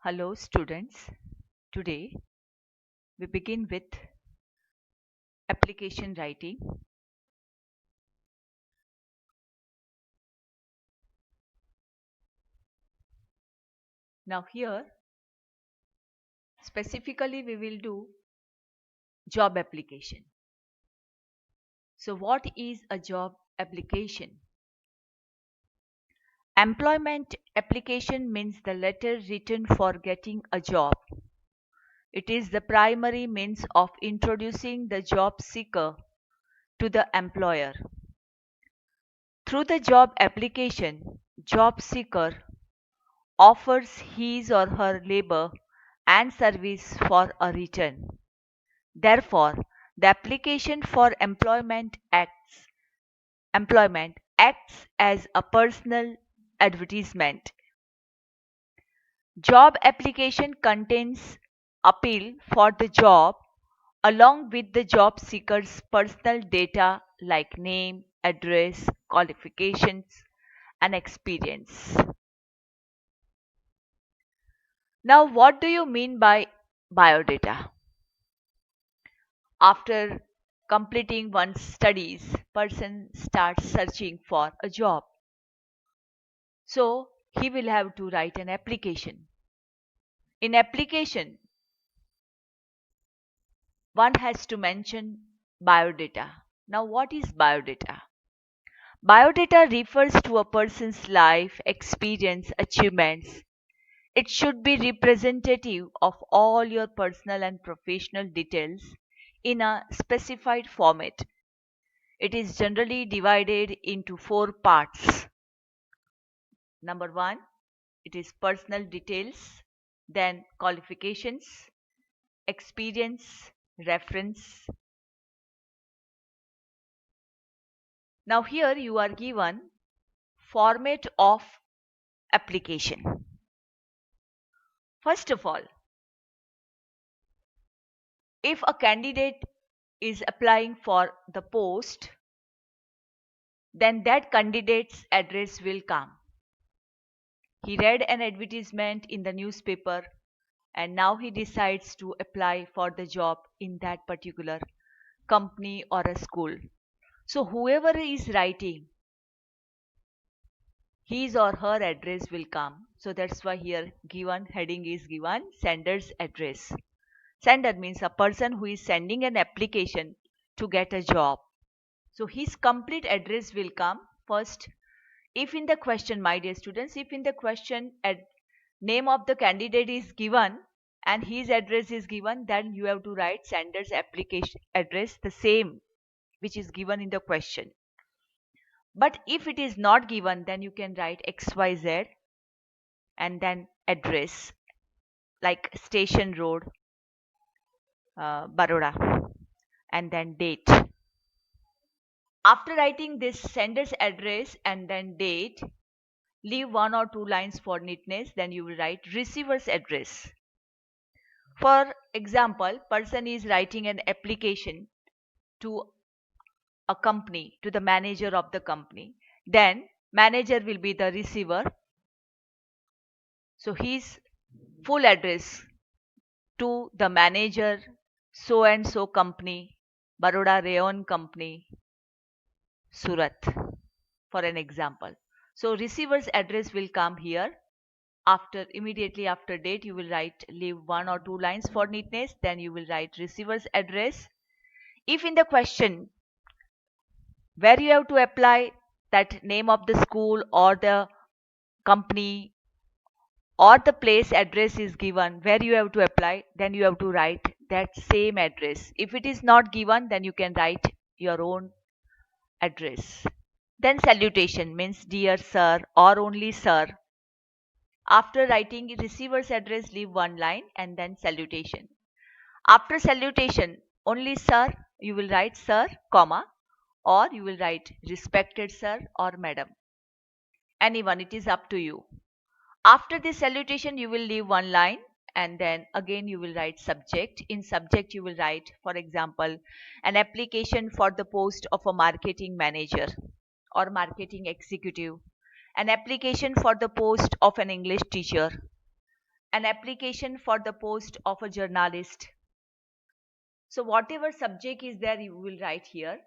Hello students, today we begin with application writing. Now here specifically we will do job application. So what is a job application? Employment application means the letter written for getting a job. It is the primary means of introducing the job seeker to the employer. Through the job application, job seeker offers his or her labor and service for a return. Therefore, the application for employment acts as a personal advertisement. Job application contains appeal for the job along with the job seeker's personal data like name, address, qualifications, and experience. Now, what do you mean by biodata? After completing one's studies, person starts searching for a job. So he will have to write an application. In application, one has to mention biodata. Now what is biodata? Biodata refers to a person's life, experience, achievements. It should be representative of all your personal and professional details in a specified format. It is generally divided into 4 parts. Number 1, it is personal details, then qualifications, experience, reference. Now here you are given format of application. First of all, if a candidate is applying for the post, then that candidate's address will come. He read an advertisement in the newspaper and now he decides to apply for the job in that particular company or a school. So whoever is writing, his or her address will come. So that's why here given heading is given sender's address. Sender means a person who is sending an application to get a job. So his complete address will come first. If in the question, my dear students, if in the question name of the candidate is given and his address is given, then you have to write sender's application address the same which is given in the question. But if it is not given, then you can write XYZ and then address like Station Road, Baroda, and then date. After writing this sender's address and then date, leave 1 or 2 lines for neatness, then you will write receiver's address. For example, person is writing an application to a company, to the manager of the company. Then manager will be the receiver. So his full address to the manager so and so company, Baroda Rayon Company, Surat, for an example. So receiver's address will come here. Immediately after date, you will leave 1 or 2 lines for neatness. Then you will write receiver's address. If in the question where you have to apply, that name of the school or the company or the place address is given where you have to apply, then you have to write that same address. If it is not given, then you can write your own address. Then salutation means dear sir or only sir. After writing receiver's address, leave 1 line and then salutation. After salutation, only sir, you will write sir, comma, or you will write respected sir or madam. Anyone, it is up to you. After the salutation, you will leave 1 line and then again you will write subject. In subject, you will write, for example, an application for the post of a marketing manager or marketing executive, an application for the post of an English teacher, an application for the post of a journalist. So whatever subject is there, you will write here.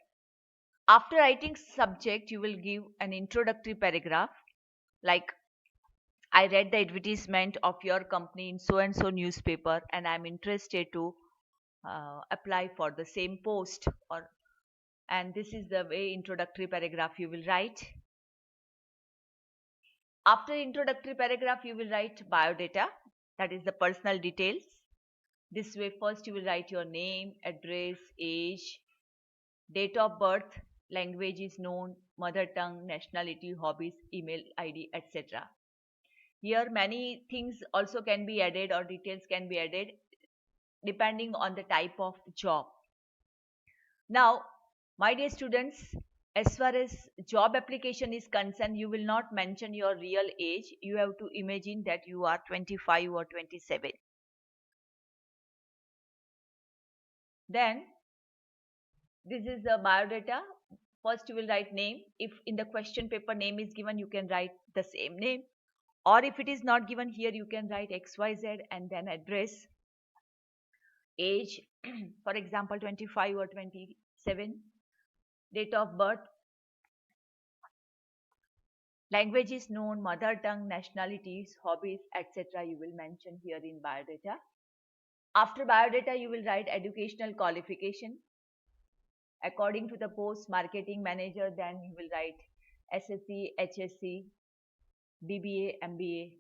After writing subject, you will give an introductory paragraph like, I read the advertisement of your company in so and so newspaper and I'm interested to apply for the same post, or and this is the way introductory paragraph you will write. After introductory paragraph, you will write biodata, that is the personal details. This way, first you will write your name, address, age, date of birth, language is known, mother tongue, nationality, hobbies, email ID, etc. Here many things also can be added or details can be added depending on the type of job. Now, my dear students, as far as job application is concerned, you will not mention your real age. You have to imagine that you are 25 or 27. Then, this is the biodata. First, you will write name. If in the question paper name is given, you can write the same name. Or if it is not given here, you can write XYZ and then address, age, for example, 25 or 27, date of birth, language is known, mother tongue, nationalities, hobbies, etc. you will mention here in biodata. After biodata, you will write educational qualification. According to the post marketing manager, then you will write SSC, HSC, BBA, MBA.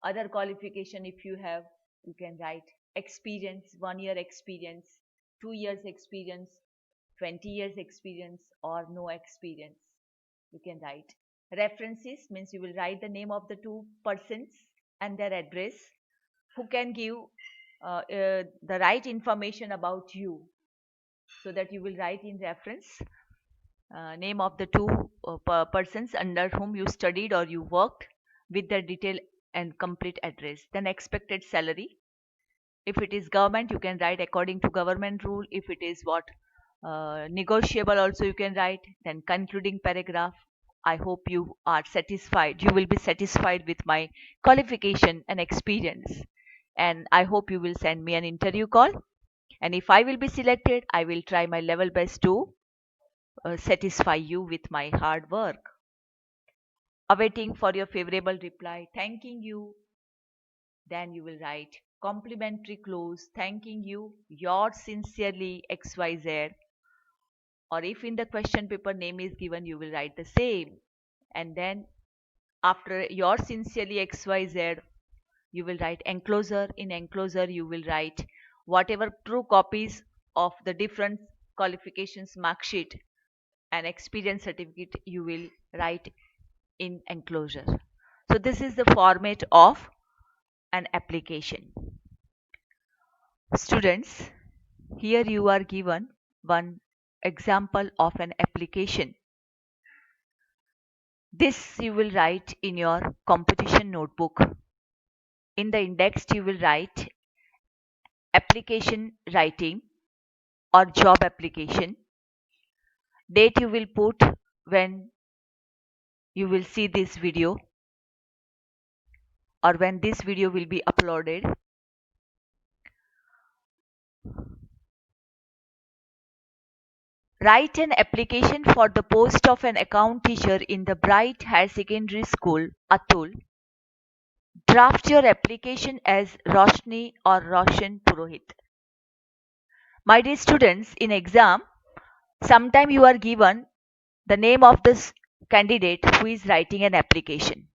Other qualification if you have, you can write experience, 1 year experience, 2 years experience, 20 years experience, or no experience. You can write references, means you will write the name of the two persons and their address who can give the right information about you, so that you will write in reference name of the two persons under whom you studied or you worked with their detail and complete address. Then expected salary. If it is government, you can write according to government rule. If it is what negotiable, also you can write. Then concluding paragraph. I hope you are satisfied. You will be satisfied with my qualification and experience. And I hope you will send me an interview call. And if I will be selected, I will try my level best to satisfy you with my hard work. Awaiting for your favorable reply, thanking you. Then you will write complimentary close, thanking you, yours sincerely XYZ. Or if in the question paper name is given, you will write the same. And then after yours sincerely XYZ, you will write enclosure. In enclosure, you will write whatever true copies of the different qualifications mark sheet and experience certificate you will write in enclosure. So this is the format of an application. Students, here you are given one example of an application. This you will write in your competition notebook. In the index, you will write application writing or job application. Date you will put when you will see this video or when this video will be uploaded. Write an application for the post of an account teacher in the Bright Higher Secondary School, Atul. Draft your application as Roshni or Roshan Purohit. My dear students, in exam, sometime you are given the name of this candidate who is writing an application.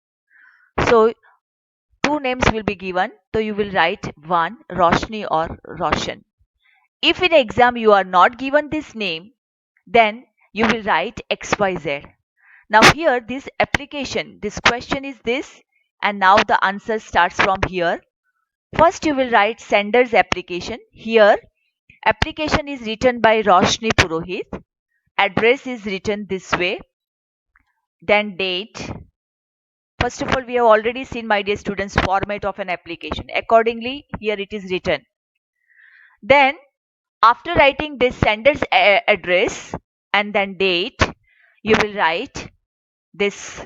So, two names will be given. So, you will write one, Roshni or Roshan. If in exam you are not given this name, then you will write XYZ. Now here this application, this question is this, and now the answer starts from here. First you will write sender's application. Here application is written by Roshni Purohit. Address is written this way. Then date. First of all, we have already seen, my dear students, format of an application. Accordingly, here it is written. Then after writing this sender's address and then date, you will write this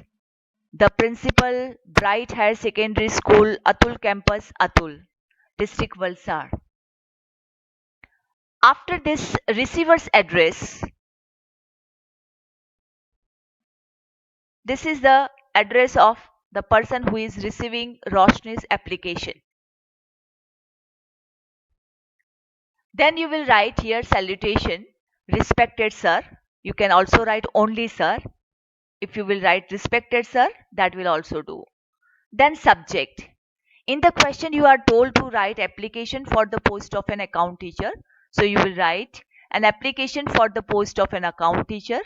The principal, Bright Higher Secondary School, Atul Campus, Atul, District Valsad. After this receiver's address, this is the address of the person who is receiving Roshni's application. Then you will write here salutation, respected sir. You can also write only sir. If you will write respected sir, that will also do. Then subject. In the question you are told to write application for the post of an account teacher. So you will write an application for the post of an account teacher.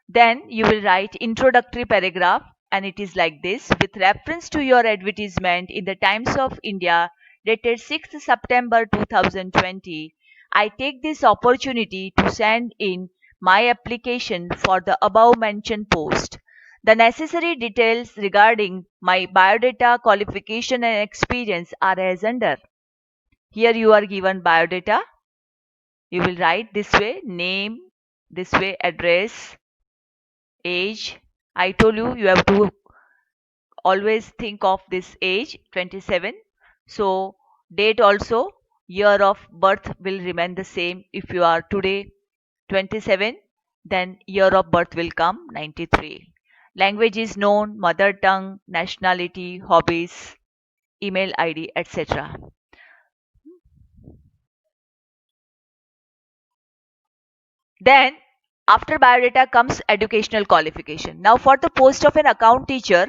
Then you will write introductory paragraph, and it is like this: with reference to your advertisement in the Times of India dated 6th September 2020, I take this opportunity to send in my application for the above mentioned post. The necessary details regarding my biodata, qualification and experience are as under. Here you are given biodata. You will write this way: name, this way address, age. I told you you have to always think of this age, 27. So date also, year of birth will remain the same. If you are today 27, then year of birth will come 93. Language is known, mother tongue, nationality, hobbies, email ID, etc. Then after biodata comes educational qualification. Now for the post of an account teacher,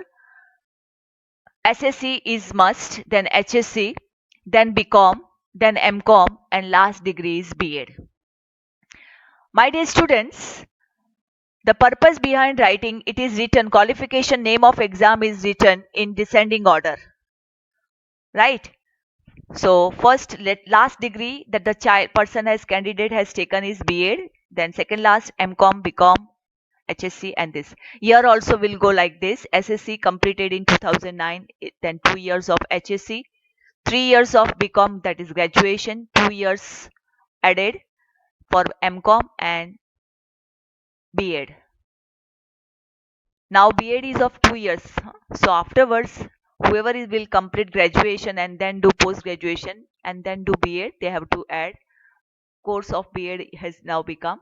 SSC is must, then HSC, then BCom, then MCom, and last degree is B.Ed. My dear students, the purpose behind writing, it is written, qualification name of exam is written in descending order, right? So first last degree that the child person has candidate has taken is B.Ed, then second last MCom, BCom, HSC, and this year also will go like this: SSC completed in 2009, then 2 years of HSC, 3 years of BCom, that is graduation, 2 years added for MCom and B.Ed. Now B.Ed is of 2 years. So afterwards, whoever will complete graduation and then do post graduation and then do B.Ed, they have to add course of B.Ed has now become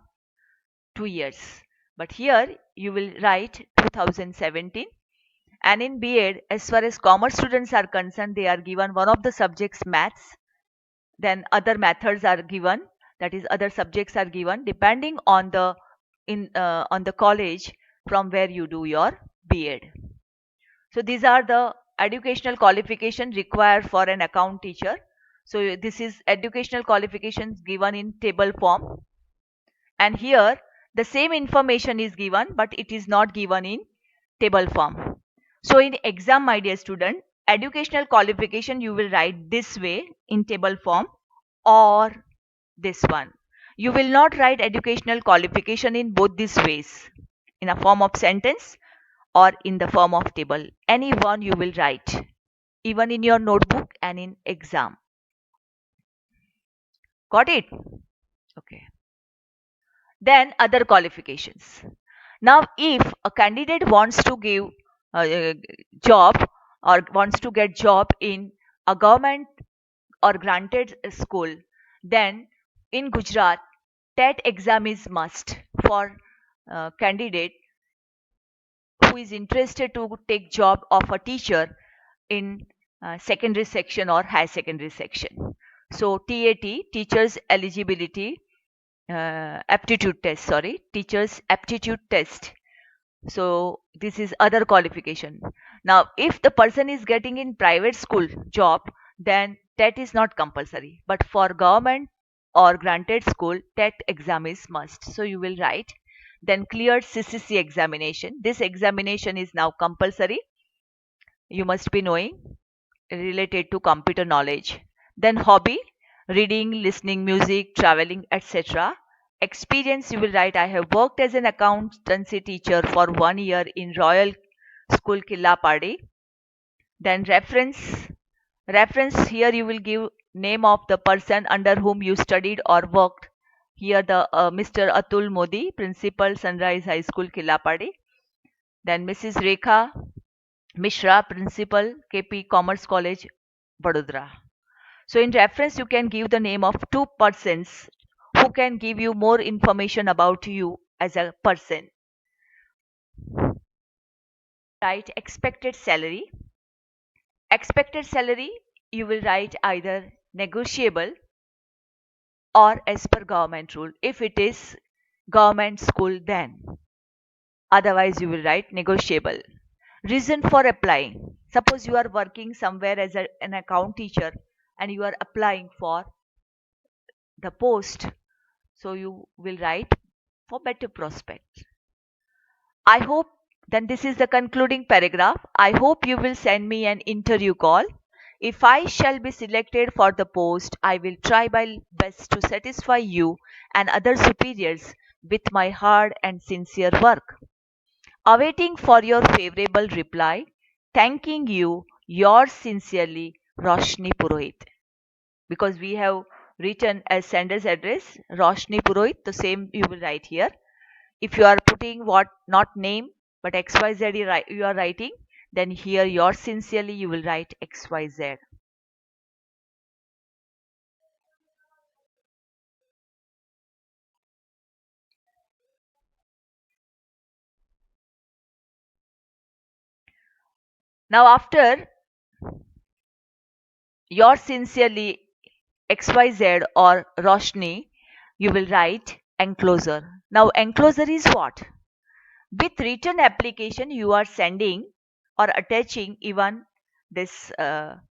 2 years. But here you will write 2017. And in B.Ed, as far as commerce students are concerned, they are given one of the subjects maths, then other methods are given, that is other subjects are given depending on the on the college from where you do your B.Ed. So these are the educational qualifications required for an account teacher. So this is educational qualifications given in table form, and here the same information is given but it is not given in table form. So in exam, my dear student, educational qualification you will write this way in table form or this one. You will not write educational qualification in both these ways, in a form of sentence or in the form of table. Any one you will write, even in your notebook and in exam. Got it? Okay. Then other qualifications. Now, if a candidate wants to give a job or wants to get job in a government or granted school, then in Gujarat, TET exam is must for candidate who is interested to take job of a teacher in secondary section or high secondary section. So TAT, teachers eligibility aptitude test, sorry, teachers aptitude test. So this is other qualification. Now if the person is getting in private school job, then TET is not compulsory, but for government or granted school, TET exam is must. So you will write, then cleared CCC examination. This examination is now compulsory. You must be knowing, related to computer knowledge. Then hobby, reading, listening music, traveling, etc. Experience, you will write, I have worked as an accountancy teacher for 1 year in Royal School Killapadi. Then reference, here you will give name of the person under whom you studied or worked. Here the Mr. Atul Modi, principal, Sunrise High School Killapadi. Then Mrs. Rekha, Mishra, Principal, KP Commerce College, Vadodara. So in reference, you can give the name of two persons who can give you more information about you as a person. Write expected salary. Expected salary, you will write either negotiable or as per government rule. If it is government school, then otherwise you will write negotiable. Reason for applying. Suppose you are working somewhere as an account teacher and you are applying for the post, so you will write for better prospects. I hope then this is the concluding paragraph. I hope you will send me an interview call. If I shall be selected for the post, I will try my best to satisfy you and other superiors with my hard and sincere work. Awaiting for your favorable reply, thanking you, yours sincerely, Roshni Purohit. Because we have written as sender's address, Roshni Purohit, the same you will write here. If you are putting what not name but XYZ you are writing, then here yours sincerely you will write XYZ. Now after yours sincerely XYZ or Roshni, you will write enclosure. Now enclosure is what? With written application you are sending or attaching even this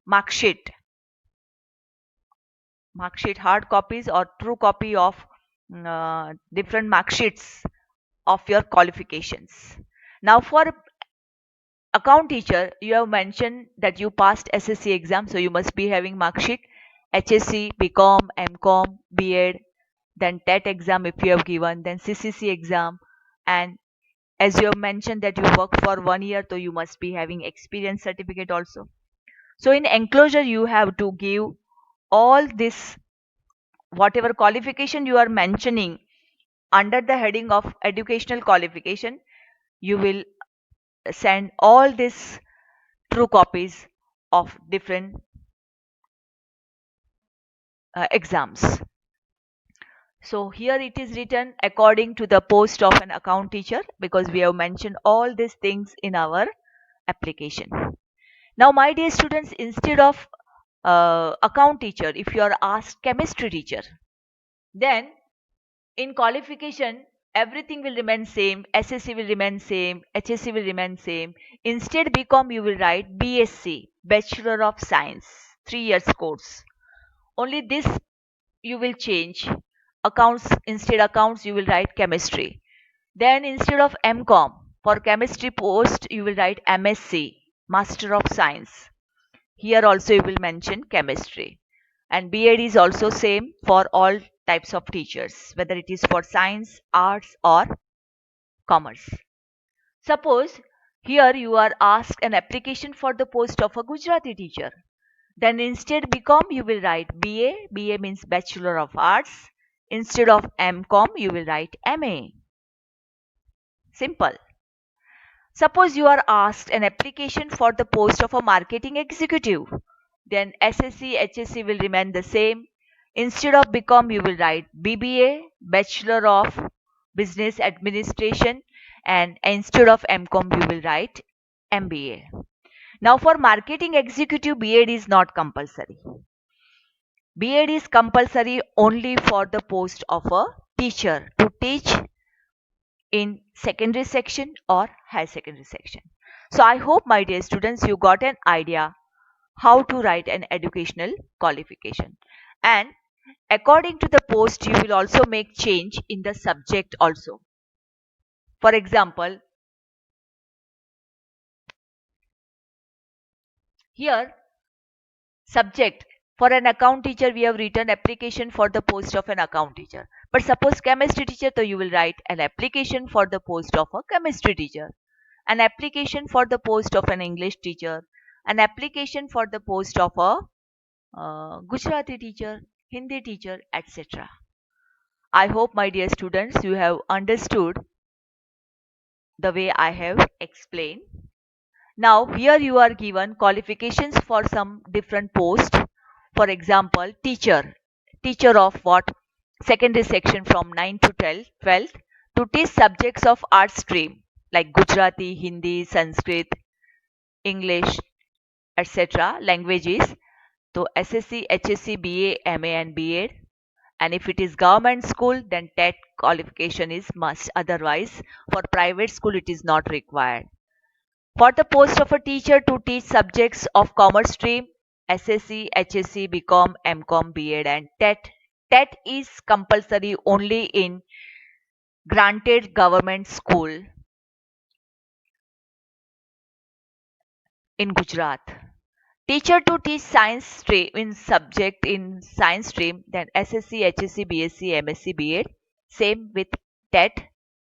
mark sheet hard copies or true copy of different mark sheets of your qualifications. Now for account teacher, you have mentioned that you passed SSC exam, so you must be having mark sheet, HSC, BCom, MCom, B.Ed, then TET exam if you have given, then CCC exam, and as you have mentioned that you work for 1 year, so you must be having experience certificate also. So in enclosure, you have to give all this, whatever qualification you are mentioning under the heading of educational qualification, you will send all these true copies of different exams. So here it is written according to the post of an account teacher, because we have mentioned all these things in our application. Now my dear students, instead of account teacher, if you are asked chemistry teacher, then in qualification everything will remain same, SSC will remain same, HSC will remain same. Instead BCom you will write BSc, Bachelor of Science, 3 years course. Only this you will change. Accounts, instead accounts you will write chemistry. Then instead of MCom, for chemistry post you will write MSc, Master of Science. Here also you will mention chemistry. And B.Ed is also same for all types of teachers, whether it is for science, arts or commerce. Suppose here you are asked an application for the post of a Gujarati teacher. Then instead BCom you will write BA. BA means Bachelor of Arts. Instead of MCom you will write MA. Simple. Suppose you are asked an application for the post of a marketing executive. Then SSC, HSC will remain the same. Instead of BCom you will write BBA, Bachelor of Business Administration, and instead of MCom you will write MBA. Now for marketing executive, B.Ed is not compulsory. B.Ed is compulsory only for the post of a teacher to teach in secondary section or higher secondary section. So I hope my dear students you got an idea how to write an educational qualification. And according to the post you will also make change in the subject also. For example, here subject, for an account teacher we have written application for the post of an account teacher, but suppose chemistry teacher, so you will write an application for the post of a chemistry teacher, an application for the post of an English teacher, an application for the post of a Gujarati teacher, Hindi teacher, etc. I hope my dear students you have understood the way I have explained. Now here you are given qualifications for some different posts. For example, teacher of what? Secondary section from 9 to 12 to teach subjects of art stream like Gujarati, Hindi, Sanskrit, English, etc. languages. So SSC, HSC, BA, MA and BEd. And if it is government school, then TET qualification is must. Otherwise, for private school, it is not required. For the post of a teacher to teach subjects of commerce stream, SSC, HSC, BCom, MCom, BEd and TET. TET is compulsory only in granted government school in Gujarat. Teacher to teach science stream in subject in science stream, then SSC, HSC, BSc, MSc, BEd. Same with TET,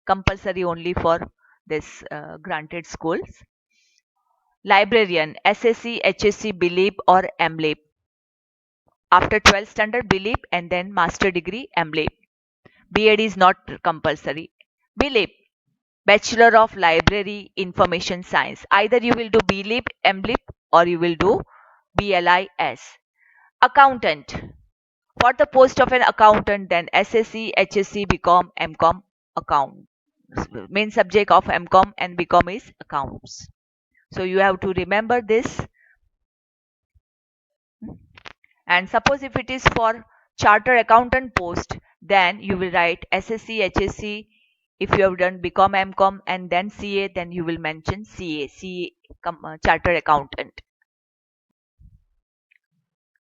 compulsory only for this granted schools. Librarian, SSC, HSC, BLIB or MLIB. After 12th standard, BLIB and then master degree, MLIB. BEd is not compulsory. BLIB, Bachelor of Library Information Science. Either you will do BLIB, MLIB or you will do BLIS. Accountant. For the post of an accountant, then SSC, HSC, BCom, MCom, account. Main subject of MCom and BCom is accounts. So you have to remember this. And suppose if it is for chartered accountant post, then you will write SSC, HSC. If you have done BCom, MCom and then CA, then you will mention CA, chartered accountant.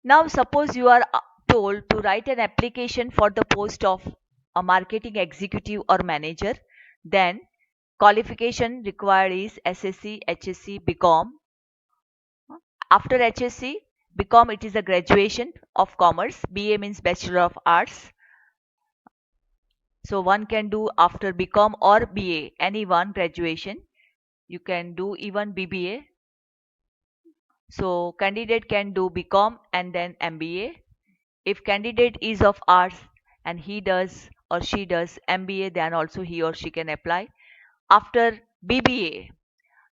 Now suppose you are told to write an application for the post of a marketing executive or manager, then qualification required is SSC, HSC, BCom. After HSC, BCom it is a graduation of commerce, BA means Bachelor of Arts. So one can do after BCom or BA, any one graduation. You can do even BBA. So candidate can do BCom and then MBA. If candidate is of arts and he does or she does MBA, then also he or she can apply. After BBA,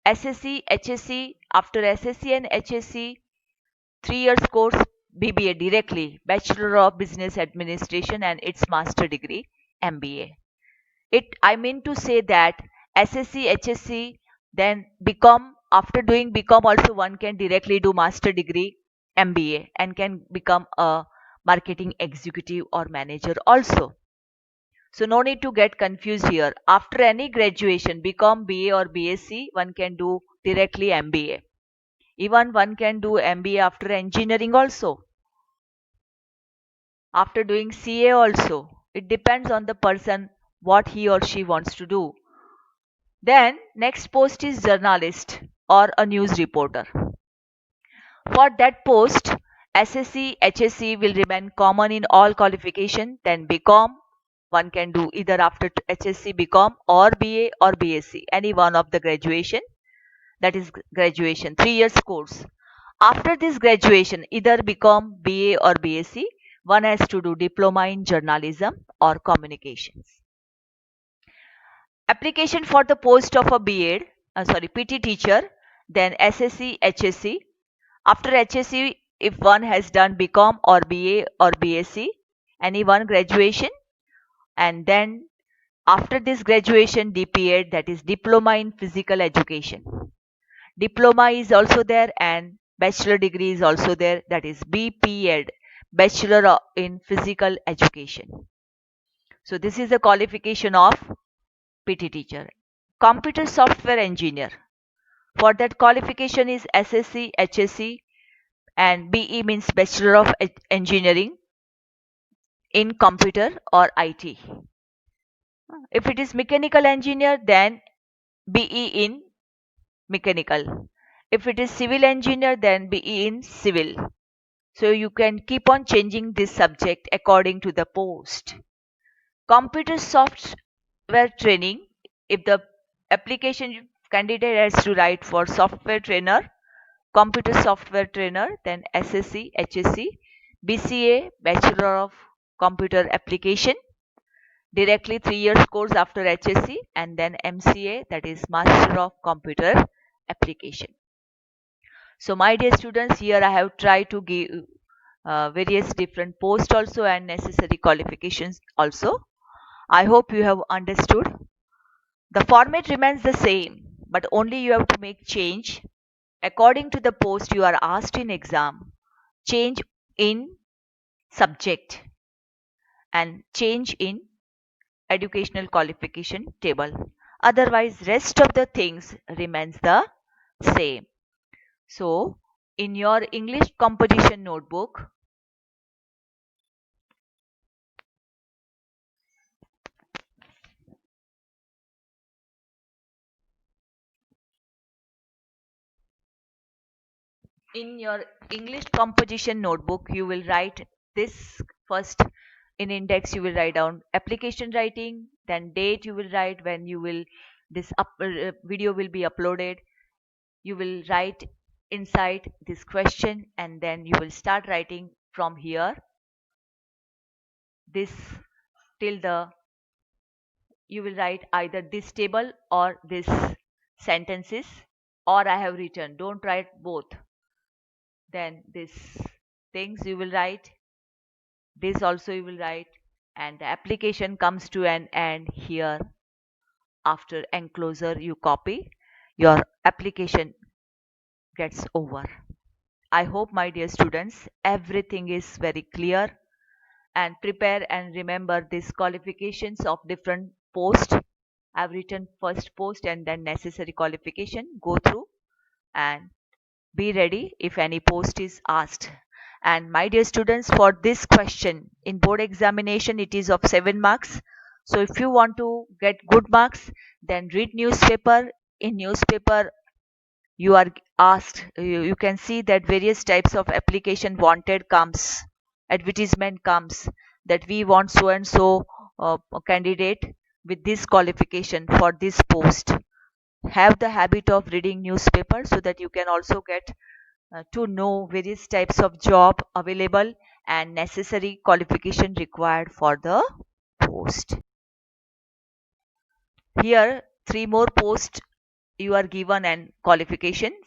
SSC, HSC, after SSC and HSC, 3 years course, BBA directly, Bachelor of Business Administration and its master degree, MBA. I mean to say that SSC, HSC, then BCom, after doing BCom also one can directly do master degree, MBA and can become a marketing executive or manager also. So no need to get confused here. After any graduation, BCom, BA or BSc, one can do directly MBA. Even one can do MBA after engineering also. After doing CA also. It depends on the person what he or she wants to do. Then next post is journalist or a news reporter. For that post, SSC, HSC will remain common in all qualification. Then BCom, one can do either after HSC, BCom or BA or BSc, any one of the graduation. That is graduation, 3 years course. After this graduation, either BCom, BA or BSc, one has to do diploma in journalism or communications. Application for the post of a PT teacher, then SSC, HSC. After HSC, if one has done BCom or BA or BSc, any one graduation, and then after this graduation, DPEd, that is Diploma in Physical Education. Diploma is also there and bachelor degree is also there, that is BPEd, Bachelor in Physical Education. So this is the qualification of PT teacher. Computer software engineer. For that qualification is SSC, HSC and BE means Bachelor of Engineering in computer or IT. If it is mechanical engineer, then BE in mechanical. If it is civil engineer, then BE in civil. So you can keep on changing this subject according to the post. Computer software training. If the application candidate has to write for software trainer, computer software trainer, then SSC, HSC, BCA, Bachelor of Computer Application, directly 3 years course after HSC, and then MCA, that is Master of Computer Application. So my dear students, here I have tried to give various different posts also and necessary qualifications also. I hope you have understood. The format remains the same, but only you have to make change according to the post you are asked in exam. Change in subject and change in educational qualification table. Otherwise, rest of the things remains the same. So, in your English composition notebook, in your English composition notebook, you will write this first. In index, you will write down application writing, then date you will write when you will video will be uploaded. You will write inside this question, and then you will start writing from here this till the you will write either this table or this sentences, or I have written, don't write both. Then this things you will write, this also you will write, and the application comes to an end here. After enclosure you copy, your application gets over. I hope my dear students everything is very clear, and prepare and remember these qualifications of different posts. I've written first post and then necessary qualification. Go through and be ready if any post is asked. And my dear students, for this question in board examination, it is of 7 marks. So if you want to get good marks, then read newspaper. In newspaper, you are asked, you can see that various types of application wanted comes, advertisement comes, that we want so and so candidate with this qualification for this post. Have the habit of reading newspaper so that you can also get to know various types of job available and necessary qualification required for the post. Here three more posts you are given and qualifications.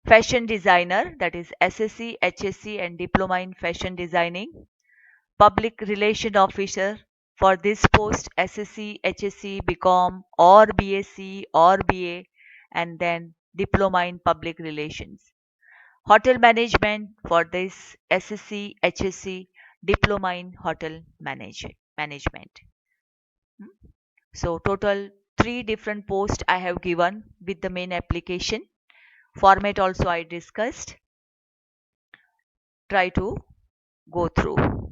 Fashion designer, that is SSC, HSC and diploma in fashion designing. Public relation officer, for this post SSC, HSC, BCom or BSc or BA, and then diploma in public relations. Hotel management, for this SSC, HSC, diploma in hotel management. So total three different posts I have given with the main application. Format also I discussed. Try to go through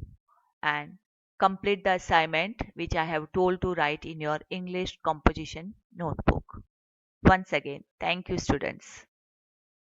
and complete the assignment which I have told to write in your English composition notebook. Once again, thank you students.